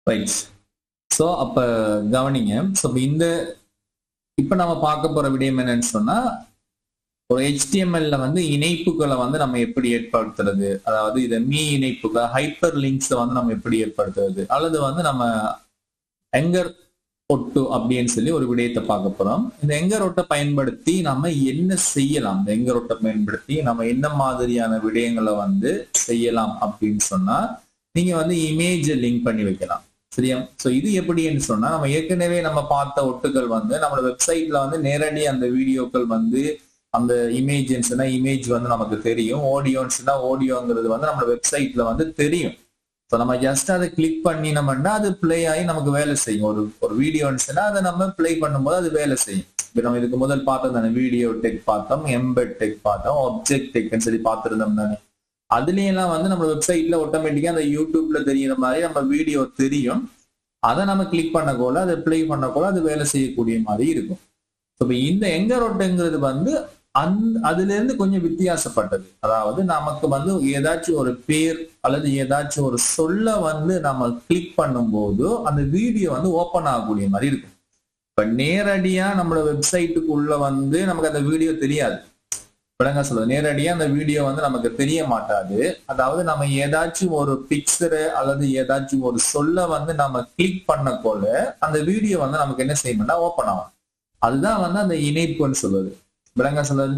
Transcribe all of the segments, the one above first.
Right. So அப்ப கவனிங்க. So இப்ப நம்ம பார்க்க போற விடயம் என்னன்னு சொன்னா, ஒரு HTML-ல வந்து இணைப்புகளை வந்து நம்ம எப்படி ஏற்படுத்துறது, அதாவது இதை இணைப்புகள் ஹைப்பர் லிங்க்ஸ் வந்து நம்ம எப்படி ஏற்படுத்துறது, அல்லது வந்து நம்ம எங்கர் ஒட்டு அப்படின்னு சொல்லி ஒரு விடயத்தை பார்க்க போறோம். இந்த எங்கர் ஒட்டை பயன்படுத்தி நம்ம என்ன செய்யலாம், இந்த எங்கர் ஒட்டை பயன்படுத்தி நம்ம என்ன மாதிரியான விடயங்களை வந்து செய்யலாம் அப்படின்னு சொன்னா, நீங்க வந்து இமேஜை லிங்க் பண்ணி வைக்கலாம். சரியா? சோ இது எப்படின்னு சொன்னா, நம்ம ஏற்கனவே நம்ம பார்த்த ஒட்டுகள் வந்து நம்மளோட வெப்சைட்ல வந்து நேரடி அந்த வீடியோக்கள் வந்து அந்த இமேஜ்னா இமேஜ் வந்து நமக்கு தெரியும், ஆடியோன்ஸ்னா ஆடியோங்கிறது வந்து நம்ம வெப்சைட்ல வந்து தெரியும். ஸோ நம்ம ஜஸ்ட் அதை கிளிக் பண்ணினோம்னா அது பிளே ஆகி நமக்கு வேலை செய்யும். ஒரு வீடியோன்ஸ்னா அதை நம்ம பிளே பண்ணும்போது அது வேலை செய்யும். இப்போ நம்ம இதுக்கு முதல் பார்த்தோம் தானே, வீடியோ டெக் பார்த்தோம், எம்பெட் டெக் பார்த்தோம், ஆப்ஜெக்ட் டெக்னு சொல்லி பார்த்துருந்தோம் தானே. அதுலயெல்லாம் வந்து நம்ம வெப்சைட்ல ஆட்டோமேட்டிக்கா அந்த யூடியூப்ல தெரியுற மாதிரி நம்ம வீடியோ தெரியும். அதை நம்ம கிளிக் பண்ணக்கோல, அதை பிளே பண்ணக்கோல அது வேலை செய்யக்கூடிய மாதிரி இருக்கும். இப்போ இந்த எங்கர் ஒட்டுங்கிறது வந்து அதுல இருந்து கொஞ்சம் வித்தியாசப்பட்டது. அதாவது நமக்கு வந்து ஏதாச்சும் ஒரு பேர் அல்லது ஏதாச்சும் ஒரு சொல்ல வந்து நம்ம கிளிக் பண்ணும்போது அந்த வீடியோ வந்து ஓப்பன் ஆகக்கூடிய மாதிரி இருக்கும். இப்ப நேரடியா நம்மளோட வெப்சைட்டுக்கு உள்ள வந்து நமக்கு அந்த வீடியோ தெரியாது. விளங்க சொல்றது, நேரடியா அந்த வீடியோ வந்து நமக்கு தெரிய மாட்டாது. அதாவது நம்ம ஏதாச்சும் ஒரு பிக்சரு அல்லது ஏதாச்சும் ஒரு சொல்ல வந்து நம்ம கிளிக் பண்ண போல அந்த வீடியோ வந்து நமக்கு என்ன செய்யணும்னா ஓப்பன் ஆகும். அதுதான் வந்து அந்த இணைப்புன்னு சொல்லுது. விளங்க சொல்றது,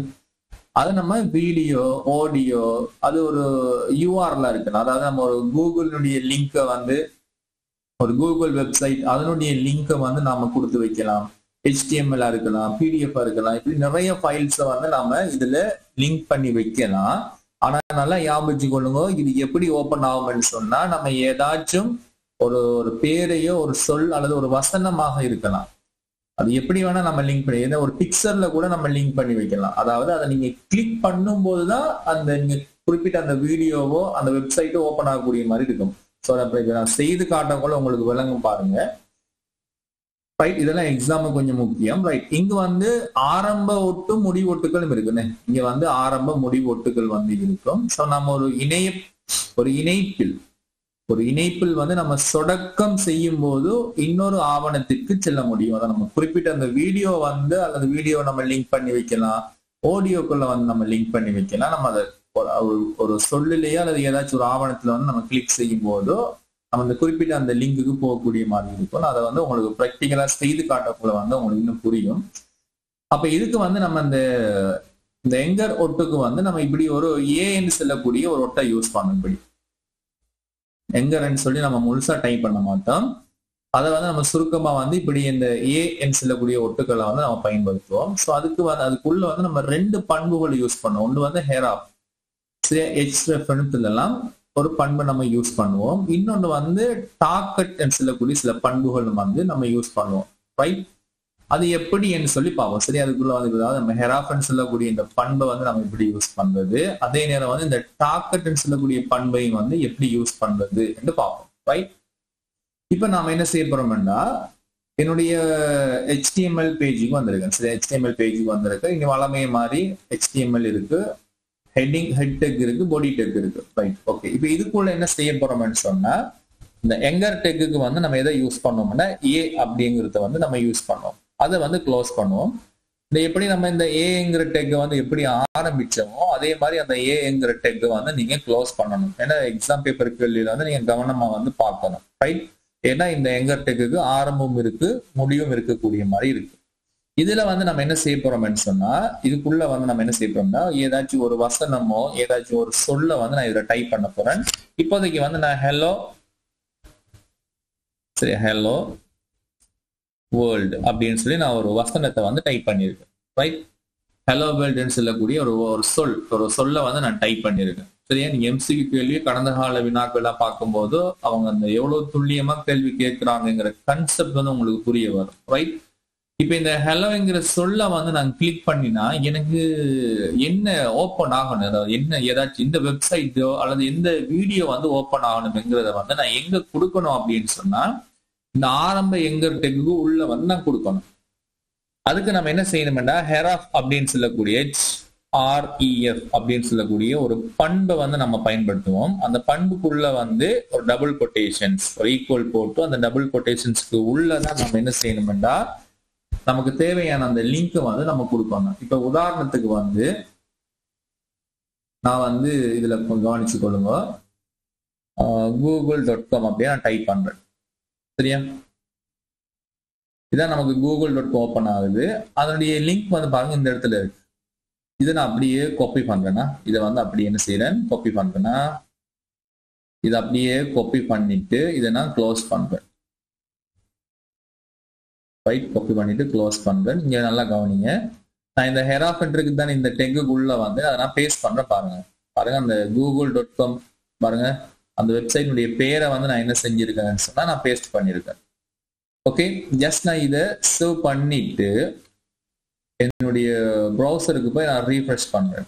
அது நம்ம வீடியோ ஆடியோ அது ஒரு யூஆர்ல இருக்கணும். அதாவது நம்ம ஒரு கூகுளுடைய லிங்கை வந்து ஒரு கூகுள் வெப்சைட் அதனுடைய லிங்கை வந்து நாம கொடுத்து வைக்கலாம். HTML இருக்கலாம், PDF இருக்கலாம், இப்படி நிறைய ஃபைல்ஸை வந்து நாம இதுல லிங்க் பண்ணி வைக்கலாம். ஆனா நல்லா ஞாபகம் கொள்ளுங்க, இது எப்படி ஓப்பன் ஆகும்னு சொன்னா, நம்ம ஏதாச்சும் ஒரு பேரையோ ஒரு சொல் அல்லது ஒரு வசனமாக இருக்கலாம், அது எப்படி வேணா நம்ம லிங்க் பண்ணி, ஏன்னா ஒரு பிக்சர்ல கூட நம்ம லிங்க் பண்ணி வைக்கலாம். அதாவது அதை நீங்க கிளிக் பண்ணும் போதுதான் அந்த நீங்க குறிப்பிட்ட அந்த வீடியோவோ அந்த வெப்சைட்டோ ஓப்பன் ஆகக்கூடிய மாதிரி இருக்கும். ஸோ நான் செய்து காட்டக்குள்ள உங்களுக்கு விளங்கும் பாருங்க. ரைட், இதெல்லாம் எக்ஸாம் கொஞ்சம் முக்கியம். ரைட், இங்க வந்து ஆரம்ப ஒட்டு முடிவு ஒட்டுகளும் இருக்குன்னு, இங்க வந்து ஆரம்ப முடிவு ஒட்டுகள் வந்து இருக்கும். ஸோ நம்ம ஒரு இணைப்பில் வந்து நம்ம சொடக்கம் செய்யும் போது இன்னொரு ஆவணத்திற்கு செல்ல முடியும். அதை நம்ம குறிப்பிட்ட அந்த வீடியோ வந்து அல்லது வீடியோ நம்ம லிங்க் பண்ணி வைக்கலாம், ஆடியோக்குள்ள வந்து நம்ம லிங்க் பண்ணி வைக்கலாம். நம்ம அதை ஒரு சொல்லிலேயோ அல்லது ஏதாச்சும் ஒரு ஆவணத்துல வந்து நம்ம கிளிக் செய்யும் போதோ நம்ம அந்த குறிப்பிட்ட அந்த லிங்குக்கு போகக்கூடிய மாதிரி இருக்கும். அதை வந்து உங்களுக்கு ப்ராக்டிக்கலா செய்து காட்டக்குள்ள வந்து உங்களுக்கு இன்னும் புரியும். அப்ப இதுக்கு வந்து நம்ம இந்த எங்கர் ஒட்டுக்கு வந்து நம்ம இப்படி ஒரு ஏன்னு சொல்லக்கூடிய ஒரு ஒட்டை யூஸ் பண்ணணும். இப்படி எங்கர்ன்னு சொல்லி நம்ம முழுசா டைப் பண்ண மாட்டோம். அதை வந்து நம்ம சுருக்கமா வந்து இப்படி இந்த ஏன்னு சொல்லக்கூடிய ஒட்டுக்களை வந்து நம்ம பயன்படுத்துவோம். ஸோ அதுக்குள்ள வந்து நம்ம ரெண்டு பண்புகள் யூஸ் பண்ணுவோம். ஒன்று வந்து ஹெராப், எல்லாம் ஒரு பண்பை நம்ம யூஸ் பண்ணுவோம். இன்னொன்று வந்து டாக்கெட் சொல்லக்கூடிய சில பண்புகள் வந்து நம்ம யூஸ் பண்ணுவோம். ரைட், அது எப்படின்னு சொல்லி பார்ப்போம். சரி, அதுக்குள்ள வந்து நம்ம ஹெராப்னு சொல்லக்கூடிய இந்த பண்பை வந்து நம்ம எப்படி யூஸ் பண்றது, அதே நேரம் வந்து இந்த டாக்கெட்னு சொல்லக்கூடிய பண்பையும் வந்து எப்படி யூஸ் பண்றது என்று பார்ப்போம். ரைட், இப்ப நாம என்ன செய்ய போறோம்னா, என்னுடைய HTML பேஜுக்கு வந்திருக்கேன். சரி, HTML பேஜுக்கு வந்திருக்கு. இங்க வளமைய மாதிரி HTML இருக்கு, ஹெட்டிங் ஹெட் டெக் இருக்கு, பாடி டெக் இருக்கு. Right, okay. இப்போ இதுக்குள்ள என்ன செய்ய போறோம்னு சொன்னா, இந்த எங்கர் டெக்குக்கு வந்து நம்ம எதை யூஸ் பண்ணோம்னா ஏ அப்படிங்கிறத வந்து நம்ம யூஸ் பண்ணுவோம். அதை வந்து க்ளோஸ் பண்ணுவோம். இந்த எப்படி நம்ம இந்த ஏங்கிற டெக்கை வந்து எப்படி ஆரம்பிச்சோமோ அதே மாதிரி அந்த ஏங்கிற டெக்கை வந்து நீங்க க்ளோஸ் பண்ணணும். ஏன்னா எக்ஸாம் பேப்பர் கேள்வியில வந்து நீங்க கவனமா வந்து பார்க்கணும். ரைட், ஏன்னா இந்த எங்கர் டெக்குக்கு ஆரம்பமும் இருக்கு, முடிவும் இருக்கக்கூடிய மாதிரி இருக்கு. இதுல வந்து நம்ம என்ன செய்ய போறோம்னு சொன்னா, இதுக்குள்ள வந்து நம்ம என்ன செய்ய போறோம்னா, ஏதாச்சும் ஒரு வசனமோ ஏதாச்சும் ஒரு சொல்ல வந்து நான் இதுல டைப் பண்ண போறேன். இப்போதைக்கு வந்து நான் ஹலோ வேர்ல்டு அப்படின்னு சொல்லி நான் ஒரு வசனத்தை வந்து டைப் பண்ணியிருக்கேன். ரைட், ஹலோ வேர்ல்டுன்னு சொல்லக்கூடிய ஒரு சொல்ல வந்து நான் டைப் பண்ணியிருக்கேன். சரியா, நீங்க MCQ கேள்வி கடந்த கால வினாக்கள் எல்லாம் பார்க்கும்போது அவங்க அந்த எவ்வளவு துல்லியமா கேள்வி கேட்கிறாங்கிற கான்செப்ட் வந்து உங்களுக்கு புரிய வரும். ரைட், இப்ப இந்த ஹலோங்கிற சொல்ல வந்து நான் கிளிக் பண்ணினா எனக்கு என்ன ஓப்பன் ஆகணும், அதாவது என்ன ஏதாச்சும் இந்த வெப்சைட்டோ அல்லது எந்த வீடியோ வந்து ஓப்பன் ஆகணும்ங்கிறத வந்து நான் எங்க கொடுக்கணும் அப்படின்னு சொன்னா, இந்த ஆரம்ப எங்கர் டெக்கு உள்ள வந்து நான் கொடுக்கணும். அதுக்கு நம்ம என்ன செய்யணும்னா ஹெராப் அப்படின்னு சொல்லக்கூடிய REF அப்படின்னு சொல்லக்கூடிய ஒரு பண்பை வந்து நம்ம பயன்படுத்துவோம். அந்த பண்புக்குள்ள வந்து ஒரு டபுள் கொட்டேஷன்ஸ், ஒரு ஈக்குவல் போட்டு அந்த டபுள் கொட்டேஷன்ஸ்க்கு உள்ளதான் நம்ம என்ன செய்யணும்டா நமக்கு தேவையான அந்த லிங்கை வந்து நம்ம கொடுப்பாங்க. இப்ப உதாரணத்துக்கு வந்து நான் வந்து இதுல கவனிச்சு கொள்ளுங்க, google.com அப்படியே நான் டைப் பண்றேன். சரியா, இதான் நமக்கு google.com ஓப்பன் ஆகுது. அதனுடைய லிங்க் வந்து பாருங்க இந்த இடத்துல இருக்கு. இதை நான் அப்படியே காப்பி பண்றேன்னா, இதை வந்து அப்படியே என்ன செய்யறேன், காப்பி பண்றேன்னா இதை அப்படியே காப்பி பண்ணிட்டு இதை நான் க்ளோஸ் பண்றேன். ரைட், காப்பி பண்ணிட்டு க்ளோஸ் பண்றேன். இங்க நல்லா கவனிங்க, நான் இந்த ஹெராஃபென்ட்ருக்கு தான் இந்த டெக்குள்ள வந்து அதை நான் பேஸ்ட் பண்றேன். பாருங்க அந்த google.com பாருங்க, அந்த வெப்சைட்டுடைய பேரை வந்து நான் என்ன செஞ்சிருக்கேன்னு சொன்னா நான் பேஸ்ட் பண்ணியிருக்கேன். ஓகே, ஜஸ்ட் நான் இதை சேவ் பண்ணிட்டு என்னுடைய ப்ரௌசருக்கு போய் நான் ரீஃப்ரெஷ் பண்றேன்.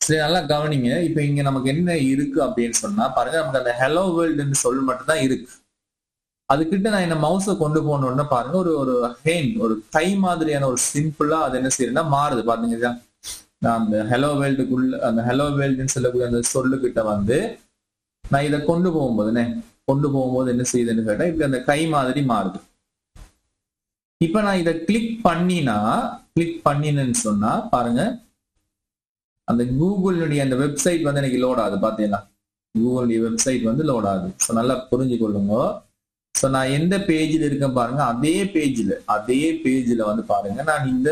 சரி, நல்லா கவனிங்க. இப்போ இங்க நமக்கு என்ன இருக்கு அப்படின்னு சொன்னா பாருங்க, நமக்கு அந்த ஹலோ வேர்ல்டுன்னு சொல்லி மட்டும் தான் இருக்கு. அதுக்கிட்ட நான் என்ன மவுஸை கொண்டு போனோம்னா பாருங்க, ஒரு ஒரு ஹேண்ட், ஒரு கை மாதிரியான ஒரு சிம்பிளா அது என்ன செய்யறதுன்னா மாறுது. பாத்தீங்கன்னா நான் அந்த ஹலோ வேர்ல்டுக்குள்ள, அந்த ஹலோ வேர்ல்டுன்னு சொல்லக்கூடிய அந்த சொல்லுக்கிட்ட வந்து நான் இதை கொண்டு போகும்போது என்ன செய்யுதுன்னு கேட்டா இப்படி அந்த கை மாதிரி மாறுது. இப்ப நான் இதை கிளிக் பண்ணினேன்னு சொன்னா பாருங்க, அந்த கூகுளுடைய அந்த வெப்சைட் வந்து எனக்கு லோட் ஆகுது. பாத்தீங்களா, கூகுளுடைய வெப்சைட் வந்து லோட் ஆகுது. ஸோ நல்லா புரிஞ்சு கொள்ளுங்க. ஸோ நான் எந்த பேஜில் இருக்கேன் பாருங்க, அதே பேஜில் வந்து பாருங்க, நான் இந்த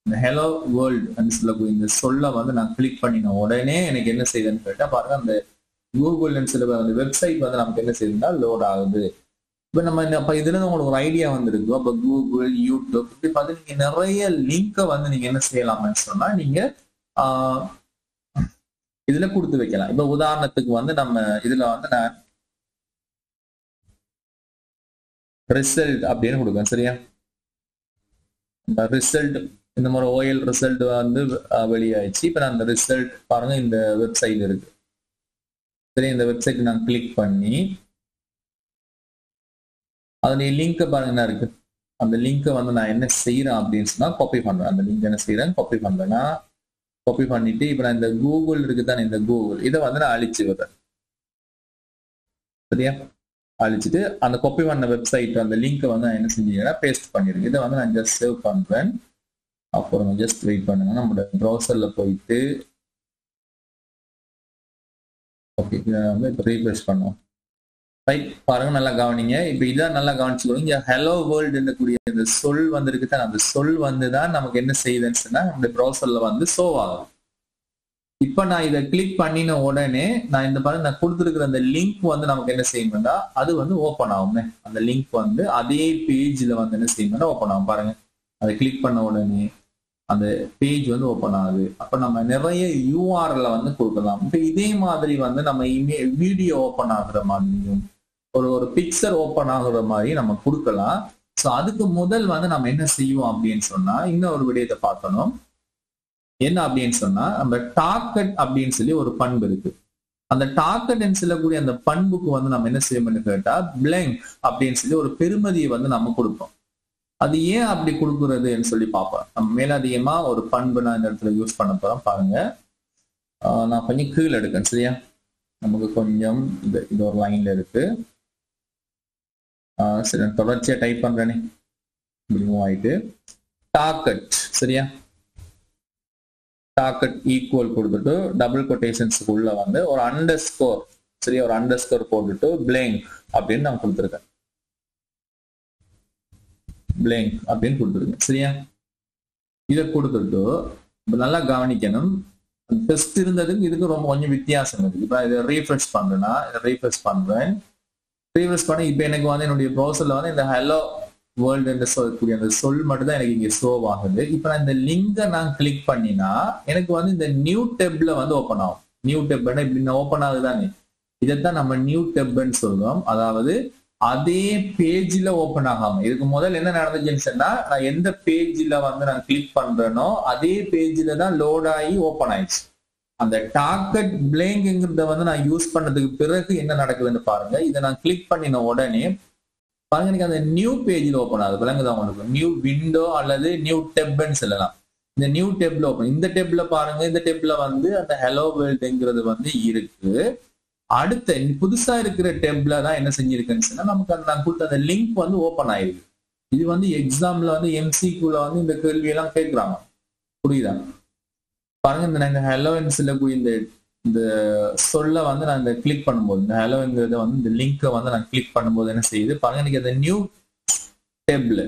ஹலோ வேர்ல்டு சொல்லக்கூடிய இந்த சொல்ல வந்து நான் கிளிக் பண்ணின உடனே எனக்கு என்ன செய்யுதுன்னு கேட்டா பாருங்க, அந்த கூகுள்னு சொல்ல அந்த வெப்சைட் வந்து நமக்கு என்ன செய்யுதுன்னா லோட் ஆகுது. இப்ப நம்ம அப்ப இதுல இருந்து உங்களுக்கு ஒரு ஐடியா வந்துருக்கு. அப்ப கூகுள், யூடியூப் இப்படி பார்த்து நீங்க நிறைய லிங்கை வந்து நீங்க என்ன செய்யலாம்னு சொன்னா நீங்க இதுல கொடுத்து வைக்கலாம். இப்ப உதாரணத்துக்கு வந்து நம்ம இதுல வந்து நான் ரிசல்ட் அப்படின்னு கொடுப்பேன். சரியா, ரிசல்ட் இந்த மாதிரி ஓஎல் ரிசல்ட் வந்து வெளியாயிடுச்சு. இப்ப நான் அந்த ரிசல்ட் பாருங்க இந்த வெப்சைட் இருக்கு. சரி, இந்த வெப்சைட் நான் கிளிக் பண்ணி அதனுடைய லிங்கை பாருங்க என்ன இருக்கு. அந்த லிங்கை வந்து நான் என்ன செய்யறேன் அப்படின்னு சொன்னா காப்பி பண்றேன். அந்த லிங்க் என்ன செய்யறேன், காப்பி பண்றேன்னா காப்பி பண்ணிட்டு இப்ப நான் இந்த கூகுள் இருக்குதானே, இந்த கூகுள் இதை வந்து நான் அழிச்சு விடுறேன். சரியா, அழிச்சிட்டு அந்த காப்பி பண்ண வெப்சைட் அந்த லிங்கை வந்து நான் என்ன செஞ்சீங்கன்னா பேஸ்ட் பண்ணிருக்கேன். இதை வந்து நான் ஜஸ்ட் சேவ் பண்றேன். அப்புறம் ஜஸ்ட் வெயிட் பண்ணுங்க, நம்மளோட ப்ரௌசர்ல போயிட்டு ஓகே இதை வந்து இப்போ ரீஃப்ரெஷ் பண்ணுவோம். ரைட், பாருங்க நல்லா கவனிங்க. இப்ப இதான் நல்லா கவனிச்சுக்கணும். இங்க ஹலோ வேர்ல்டு கூடிய இந்த சொல் வந்து இருக்குதான், அந்த சொல் வந்து தான் நமக்கு என்ன செய்யுதுன்னு சொன்னா நம்மளுடைய ப்ரௌசர்ல வந்து ஷோ ஆகும். இப்ப நான் இதை கிளிக் பண்ணின உடனே நான் இந்த பாருங்க நான் கொடுத்துருக்கிற அந்த லிங்க் வந்து நமக்கு என்ன செய்யணும்னா அது வந்து ஓப்பன் ஆகுமே. அந்த லிங்க் வந்து அதே பேஜ்ல வந்து என்ன செய்யணும்னா ஓப்பன் ஆகும். பாருங்க, அதை கிளிக் பண்ண உடனே அந்த பேஜ் வந்து ஓப்பன் ஆகுது. அப்ப நம்ம நிறைய URL வந்து கொடுக்கலாம். இப்ப இதே மாதிரி வந்து நம்ம வீடியோ ஓப்பன் ஆகுற மாதிரியும் ஒரு பிக்சர் ஓப்பன் ஆகுற மாதிரி நம்ம கொடுக்கலாம். ஸோ அதுக்கு முதல் வந்து நம்ம என்ன செய்வோம் அப்படின்னு சொன்னா இன்னொரு விடயத்தை பார்க்கணும். என்ன அப்படின்னு சொன்னா நம்ம டார்கெட் அப்படின்னு சொல்லி ஒரு பண்பு இருக்கு. அந்த டார்கெட் சொல்லக்கூடிய அந்த பண்புக்கு வந்து நம்ம என்ன செய்யணும்னு கேட்டா பிளாங்க் அப்படின்னு சொல்லி ஒரு பெருமதியை வந்து நம்ம கொடுப்போம். அது ஏன் அப்படி கொடுக்குறதுன்னு சொல்லி பார்ப்போம். நம்ம மேலதிகமா ஒரு பண்பு நான் இந்த இடத்துல யூஸ் பண்ண போறோம். பாருங்க, நான் கொஞ்சம் கீழே எடுக்கேன். சரியா, நமக்கு கொஞ்சம் இது ஒரு லைன்ல இருக்கு. சரி, தொடர்ச்சியா டைப் பண்றேனே, மூவ் ஆயிட்டு டார்கெட். சரியா, டார்கெட் ஈக்குவல் கொடுத்துட்டு டபுள் கொட்டேஷன்ஸ்க்கு உள்ள வந்து ஒரு அண்டர் ஸ்கோர். சரியா, ஒரு அண்டர் ஸ்கோர் போட்டுட்டு பிளாங்க் அப்படின்னு நான் கொடுத்துருக்கேன். பிளாங்க் அப்படின்னு கொடுத்துருக்கேன். சரியா, இதை கொடுத்துட்டு நல்லா கவனிக்கணும். டெஸ்ட் இருந்ததுக்கு இதுக்கு ரொம்ப கொஞ்சம் வித்தியாசம் இருக்கு. இப்ப இதை ரீஃப்ரெஷ் பண்றேன்னா இதை ரீஃப்ரெஷ் பண்றேன். ரீஃப்ரெஷ் பண்ணி இப்ப எனக்கு வந்து என்னுடைய ப்ரௌசர்ல வந்து இந்த ஹலோ வேர்ல்டு என்று சொல்லக்கூடிய அந்த சொல் மட்டும் தான் எனக்கு இங்க ஷோ ஆகுது. இப்ப நான் இந்த லிங்கை நான் கிளிக் பண்ணினா எனக்கு வந்து இந்த நியூ டெப்ல வந்து ஓப்பன் ஆகும். நியூ டெப் இப்படி ஓப்பன் ஆகுதானே, இதைத்தான் நம்ம நியூ டெப்னு சொல்றோம். அதாவது அதே பேஜ்ல ஓப்பன் ஆகாம, இதுக்கு முதல்ல என்ன நடந்துச்சுன்னு சொன்னா நான் எந்த பேஜ்ல வந்து நான் கிளிக் பண்றேனோ அதே பேஜ்ல தான் லோட் ஆகி ஓப்பன் ஆயிடுச்சு. அந்த டார்கெட் பிளாங்க்ங்கிறத வந்து நான் யூஸ் பண்ணதுக்கு பிறகு என்ன நடக்குதுன்னு பாருங்க. இதை நான் கிளிக் பண்ணின உடனே பாருங்க எனக்கு அந்த நியூ பேஜ்ல ஓப்பன் ஆகுது. விளங்குதான் உங்களுக்கு, நியூ விண்டோ அல்லது நியூ டெப்னு சொல்லலாம். இந்த நியூ டேப்ல ஓப்பன், இந்த டேப்ல பாருங்க, இந்த டேப்ல வந்து அந்த ஹலோ வேர்ல்டுங்கிறது வந்து இருக்கு. அடுத்த புதுசா இருக்கிற டேப்ல தான் என்ன செஞ்சிருக்குன்னு சொன்னா நமக்கு அந்த நான் கொடுத்த அந்த லிங்க் வந்து ஓப்பன் ஆயிருக்கு. இது வந்து எக்ஸாம்ல வந்து எம்சிக்யூல வந்து இந்த கேள்வி எல்லாம் கேட்கறாங்க. புரியுதா? பாருங்க, இந்த நாங்க ஹலோன்னு சொல்லக்கூடிய இந்த சொல்ல வந்து நான் இந்த கிளிக் பண்ணும்போது, இந்த ஹலோங்கிறத வந்து இந்த லிங்கை வந்து நான் கிளிக் பண்ணும்போது என்ன செய்யுது பாருங்க, எனக்கு அந்த நியூ டேப்ல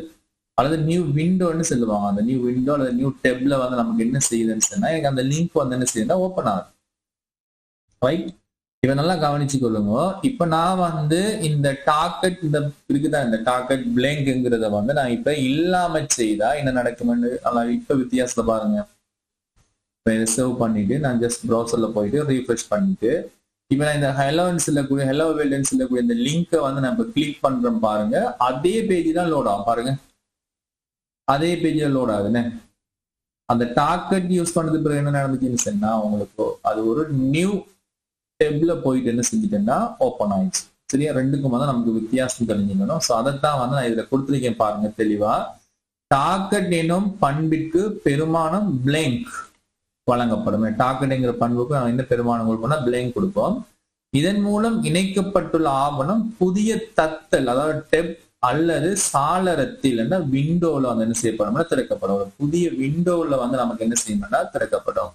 அல்லது நியூ விண்டோன்னு சொல்லுவாங்க. அந்த நியூ விண்டோ அல்லது நியூ டேப்ல வந்து நமக்கு என்ன செய்யுதுன்னு சொன்னா எனக்கு அந்த லிங்க் வந்து என்ன செய்யுதுன்னா ஓப்பன் ஆகுது. ரைட்? இவ நல்லா கவனிச்சு கொள்ளுங்க. இப்ப நான் வந்து இந்த டார்கெட் இந்த இருக்குதான், இந்த டார்கெட் பிளாங்க்ங்கிறத வந்து நான் இப்ப இல்லாம செய்தா என்ன நடக்கும்னு இப்ப வித்தியாசத்தை பாருங்க. சேவ் பண்ணிட்டு நான் ஜஸ்ட் ப்ரௌசர்ல போயிட்டு ரீஃப்ரெஷ் பண்ணிட்டு இப்ப நான் இந்த ஹலோன்னு சொல்லக்கூடிய ஹலோ வேர்ல்டுன்னு சொல்லக்கூடிய இந்த லிங்கை வந்து நான் இப்ப கிளிக் பண்றேன் பாருங்க. அதே பேஜ் தான் லோட் ஆகும் பாருங்க. அதே பேஜ்ல லோட் ஆகுதுன்னு அந்த டார்கெட் யூஸ் பண்ணது பிறகு என்ன நடந்துச்சுன்னு சொன்னா உங்களுக்கு அது ஒரு நியூ டேப்ல போயிட்டு என்ன செஞ்சுட்டேன்னா ஓப்பன் ஆயிடுச்சு. சரியா? ரெண்டுக்கும் வந்து நமக்கு வித்தியாசம் தெரிஞ்சுக்கணும். ஸோ அதைத்தான் வந்து நான் இதுல கொடுத்துருக்கேன் பாருங்க தெளிவா. டார்கெட் எனும் பண்பிற்கு பெருமானம் பிளாங்க் வழங்கப்படும். டார்கெட்ங்கிற பண்புக்கு நம்ம என்ன பெருமானம் கொடுப்போம்னா பிளாங்க் கொடுப்போம். இதன் மூலம் இணைக்கப்பட்டுள்ள ஆவணம் புதிய தத்தல் அதாவது டெப் அல்லது சாளரத்தில் விண்டோல வந்து என்ன செய்யப்படும்னா திறக்கப்படும். ஒரு புதிய விண்டோல வந்து நமக்கு என்ன செய்யணும்னா திறக்கப்படும்.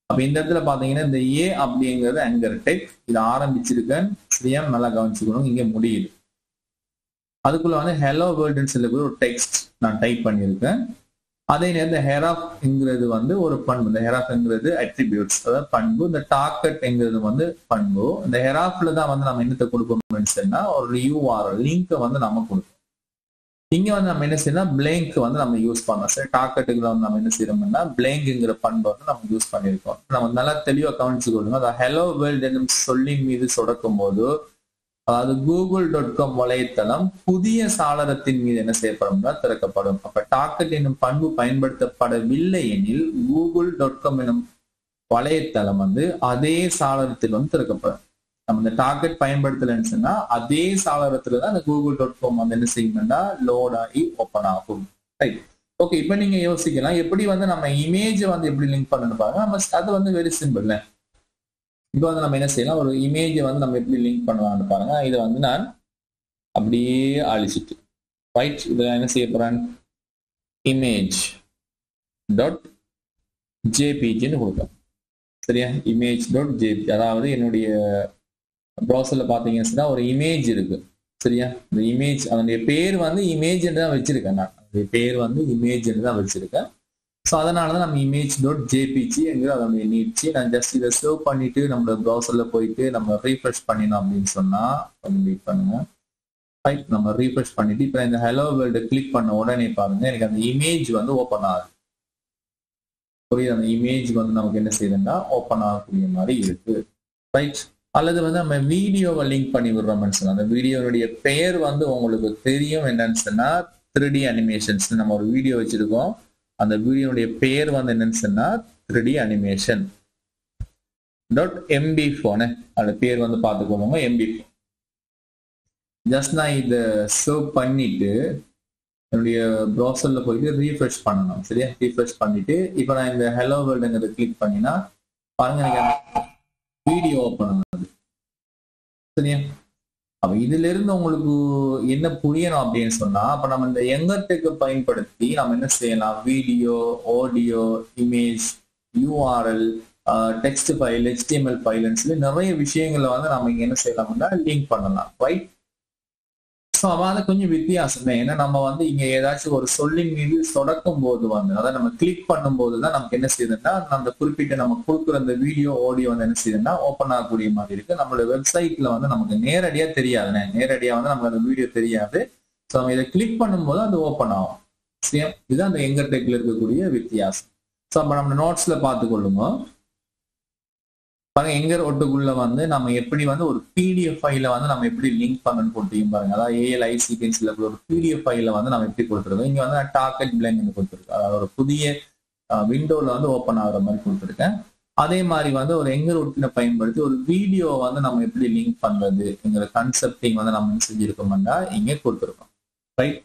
அப்ப இந்த இடத்துல பாத்தீங்கன்னா இந்த ஏ அப்படிங்கிறது ஆங்கர் டெக், இது ஆரம்பிச்சிருக்கேன். சரியா? நல்லா கவனிச்சுக்கணும். இங்க முடியுது. அதுக்குள்ள வந்து ஹலோ வேர்ல்டுன்னு சொல்லக்கூடிய ஒரு டெக்ஸ்ட் நான் டைப் பண்ணியிருக்கேன். அதே நேரம் இந்த ஹெராப்ங்கிறது வந்து ஒரு பண்பு. இந்த ஹெராப்ங்கிறது அட்ரிபியூட்ஸ் அதாவது பண்பு. இந்த டார்கெட்ங்கிறது வந்து பண்பு. இந்த ஹெராப்ல தான் வந்து நம்ம என்னத்தை கொடுப்போம்னு சொன்னா ஒரு யூஆர்எல் லிங்கை வந்து நம்ம கொடுப்போம். இங்க வந்து நம்ம என்ன செய்யணும், பிளாங்க் வந்து நம்ம யூஸ் பண்ணோம். சரி, டார்கெட்டுக்கு வந்து நம்ம என்ன செய்யறோம்னா பிளாங்க்ங்கிற பண்பை வந்து நம்ம யூஸ் பண்ணியிருக்கோம். நம்ம நல்லா தெளிவா கவனிச்சுக்கொள்ளுங்க. அதை ஹலோ வேர்ல்டு என்னும் சொல்லின் மீது சொடக்கும் போது அதாவது google.com வலைத்தளம் புதிய சாளரத்தின் மீது என்ன செய்யப்படும்னா திறக்கப்படும். அப்ப டார்கெட் என்னும் பண்பு பயன்படுத்தப்படவில்லை எனில் google.com என்னும் வலைத்தளம் வந்து அதே சாளரத்தில் வந்து திறக்கப்படும். நம்ம இந்த டார்கெட் பயன்படுத்தலைன்னு சொன்னா அதே சாளரத்துல தான் இந்த google.com வந்து என்ன செய்யணும்னா லோட் ஆகி ஓப்பன் ஆகும். ரைட்? ஓகே, இப்ப நீங்க யோசிக்கலாம் எப்படி வந்து நம்ம இமேஜ் வந்து எப்படி லிங்க் பண்ணணும் பாருங்க. நம்ம அது வந்து வெரி சிம்பிள். இப்போ வந்து நம்ம என்ன செய்யலாம், ஒரு இமேஜை வந்து நம்ம எப்படி லிங்க் பண்ணலாம்னு பாருங்க. இதை வந்து நான் அப்படியே அழிச்சிட்டு ரைட் இதை என்ன செய்ய போறேன், இமேஜ் டாட் ஜேபிஜின்னு கொடுக்கலாம். சரியா? இமேஜ் டாட் ஜேபி அதாவது என்னுடைய ப்ரௌசர்ல பாத்தீங்கன்னா ஒரு இமேஜ் இருக்கு. சரியா? இந்த இமேஜ் அதனுடைய பேர் வந்து இமேஜ் தான் வச்சிருக்கேன். நான் அதனுடைய பேர் வந்து இமேஜ் தான் வச்சிருக்கேன். ஸோ அதனாலதான் நம்ம இமேஜ் டாட் ஜேபிஜி என்கிற அதனுடைய நீட்சி. நான் ஜஸ்ட் இதை சேவ் பண்ணிட்டு நம்மளோட ப்ரௌசர்ல போயிட்டு நம்ம ரீஃப்ரெஷ் பண்ணினோம் அப்படின்னு சொன்னா கொஞ்சம் வெயிட் பண்ணுங்க. ரைட், நம்ம ரீஃப்ரெஷ் பண்ணிட்டு இப்போ இந்த ஹலோ வேர்ல்டு கிளிக் பண்ண உடனே பாருங்க எனக்கு அந்த இமேஜ் வந்து ஓப்பன் ஆகுது. புரியுது? அந்த இமேஜ் வந்து நமக்கு என்ன செய்யுதுன்னா ஓப்பன் ஆகக்கூடிய மாதிரி இருக்கு. ரைட்? அல்லது வந்து நம்ம வீடியோவை லிங்க் பண்ணி விடுறோம்னு சொன்னா அந்த வீடியோனுடைய பெயர் வந்து உங்களுக்கு தெரியும் என்னன்னு சொன்னா 3D அனிமேஷன்ஸ். நம்ம ஒரு வீடியோ வச்சிருக்கோம். அந்த வீடியோனுடைய பெயர் வந்து என்னன்னு சொன்னா 3D அனிமேஷன் டாட் எம்பி4 அந்த பேர் வந்து பார்த்துக்கோங்க எம்பி4. ஜஸ்ட் நான் இதை சர்வ் பண்ணிட்டு என்னுடைய ப்ரௌசர்ல போயிட்டு ரீஃப்ரெஷ் பண்ணணும். சரியா? ரீஃப்ரெஷ் பண்ணிட்டு இப்போ நான் இந்த ஹலோ வேர்ல்டுங்கிறத கிளிக் பண்ணினா பாருங்க எனக்கு வீடியோ ஓப்பன் ஆகுது. சரியா? அப்ப இதுல இருந்து உங்களுக்கு என்ன புரியணும் அப்படின்னு சொன்னா அப்ப நம்ம இந்த எங்கர்டெக்கை பயன்படுத்தி நம்ம என்ன செய்யலாம், video, audio, image, URL, text file, HTML ஃபைல்னு சொல்லி நிறைய விஷயங்களை வந்து நம்ம இங்க என்ன செய்யலாம்னா லிங்க் பண்ணலாம். ரைட்? ஸோ அதாவது கொஞ்சம் வித்தியாசம் தான். ஏன்னா நம்ம வந்து இங்க ஏதாச்சும் ஒரு சொல்லின் மீது சொடக்கும் போது வந்து அதாவது நம்ம கிளிக் பண்ணும் போதுதான் நமக்கு என்ன செய்யுதுன்னா அந்த குறிப்பிட்ட நம்ம கொடுக்குற அந்த வீடியோ, ஆடியோ வந்து என்ன செய்யுதுன்னா ஓப்பன் ஆகக்கூடிய மாதிரி இருக்கு. நம்மளோட வெப்சைட்ல வந்து நமக்கு நேரடியா தெரியாதுண்ணே, நேரடியா வந்து நமக்கு அந்த வீடியோ தெரியாது. ஸோ நம்ம இதை கிளிக் பண்ணும்போது அது ஓப்பன் ஆகும். சேம் இதுதான் அந்த எங்கர்டெக்ல இருக்கக்கூடிய வித்தியாசம். ஸோ அப்ப நம்ம நோட்ஸ்ல பார்த்துக்கொள்ளுங்க. பாருங்க எங்கர் ஒட்டுக்குள்ள வந்து நம்ம எப்படி வந்து ஒரு PDF ஃபைல வந்து நம்ம எப்படி லிங்க் பண்ணணும்னு கொடுத்தீங்க பாருங்க. அதாவது ALI சீக்வன்ஸ்ல ஒரு PDF ஃபைல வந்து நம்ம எப்படி கொடுத்துருக்கோம். இங்க வந்து டார்கெட் பிளாங்க் கொடுத்துருக்கோம். அதாவது ஒரு புதிய விண்டோல வந்து ஓப்பன் ஆகுற மாதிரி கொடுத்துருக்கேன். அதே மாதிரி வந்து ஒரு எங்கர் ஒட்டினை பயன்படுத்தி ஒரு வீடியோ வந்து நம்ம எப்படி லிங்க் பண்றது என்கிற கான்செப்டிங் வந்து நம்ம செஞ்சிருக்கோம்னா இங்கே கொடுத்துருக்கோம். ரைட்?